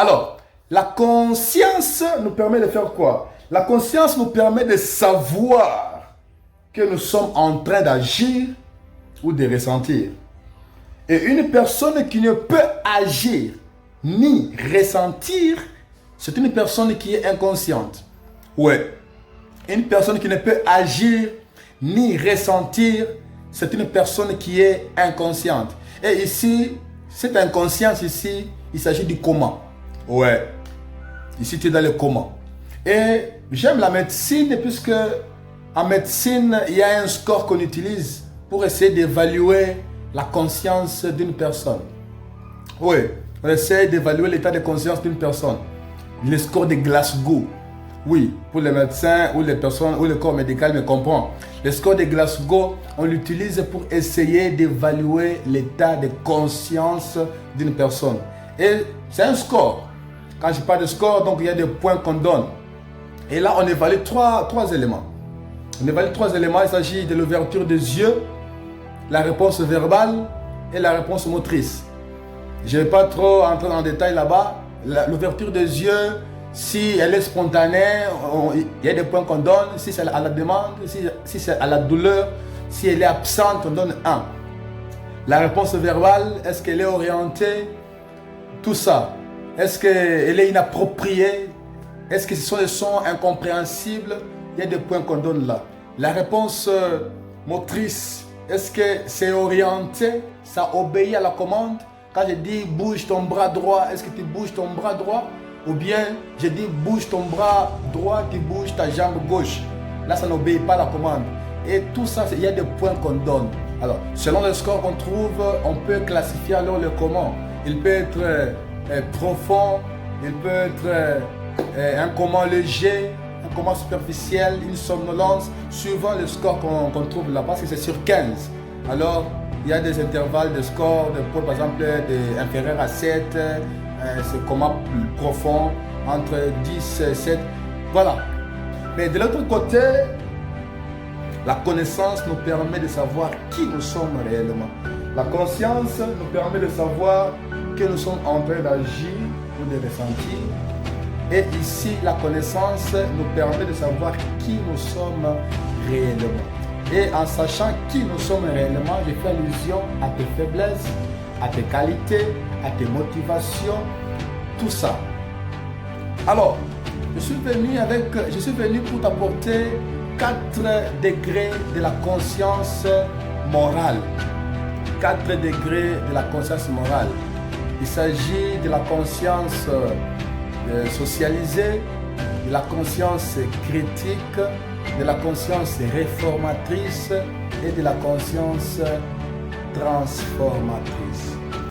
Alors, la conscience nous permet de faire quoi? La conscience nous permet de savoir que nous sommes en train d'agir ou de ressentir. Et une personne qui ne peut agir ni ressentir, c'est une personne qui est inconsciente. Ouais. Une personne qui ne peut agir ni ressentir, c'est une personne qui est inconsciente. Et ici, cette inconscience ici, il s'agit du coma. Ouais. Ici, tu es dans le coma. Et j'aime la médecine puisque en médecine, il y a un score qu'on utilise pour essayer d'évaluer la conscience d'une personne. Oui, on essaie d'évaluer l'état de conscience d'une personne. Le score de Glasgow. Oui, pour les médecins ou les personnes ou le corps médical me comprend. Le score de Glasgow, on l'utilise pour essayer d'évaluer l'état de conscience d'une personne. Et c'est un score. Quand je parle de score, donc il y a des points qu'on donne. Et là, on évalue trois éléments. On évalue trois éléments. Il s'agit de l'ouverture des yeux, la réponse verbale et la réponse motrice. Je ne vais pas trop entrer dans le détail là-bas. L'ouverture des yeux, si elle est spontanée, il y a des points qu'on donne. Si c'est à la demande, si c'est à la douleur, si elle est absente, on donne 1. La réponse verbale, est-ce qu'elle est orientée? Tout ça. Est-ce qu'elle est inappropriée? Est-ce que ce sont des sons incompréhensibles? Il y a des points qu'on donne là. La réponse motrice, est-ce que c'est orienté? Ça obéit à la commande? Quand je dis bouge ton bras droit, est-ce que tu bouges ton bras droit? Ou bien je dis bouge ton bras droit, tu bouges ta jambe gauche. Là, ça n'obéit pas à la commande. Et tout ça, il y a des points qu'on donne. Alors, selon le score qu'on trouve, on peut classifier alors le comment. Il peut être profond, il peut être un coma léger, un coma superficiel, une somnolence, suivant le score qu'on trouve là, parce que c'est sur 15. Alors, il y a des intervalles de score, par exemple, inférieurs à 7, c'est coma profond, entre 10 et 7. Voilà. Mais de l'autre côté, la connaissance nous permet de savoir qui nous sommes réellement. La conscience nous permet de savoir que nous sommes en train d'agir ou de ressentir. Et ici, la connaissance nous permet de savoir qui nous sommes réellement. Et en sachant qui nous sommes réellement, je fais allusion à tes faiblesses, à tes qualités, à tes motivations, tout ça. Alors, je suis venu pour t'apporter 4 degrés de la conscience morale. 4 degrés de la conscience morale. Il s'agit de la conscience socialisée, de la conscience critique, de la conscience réformatrice et de la conscience transformatrice.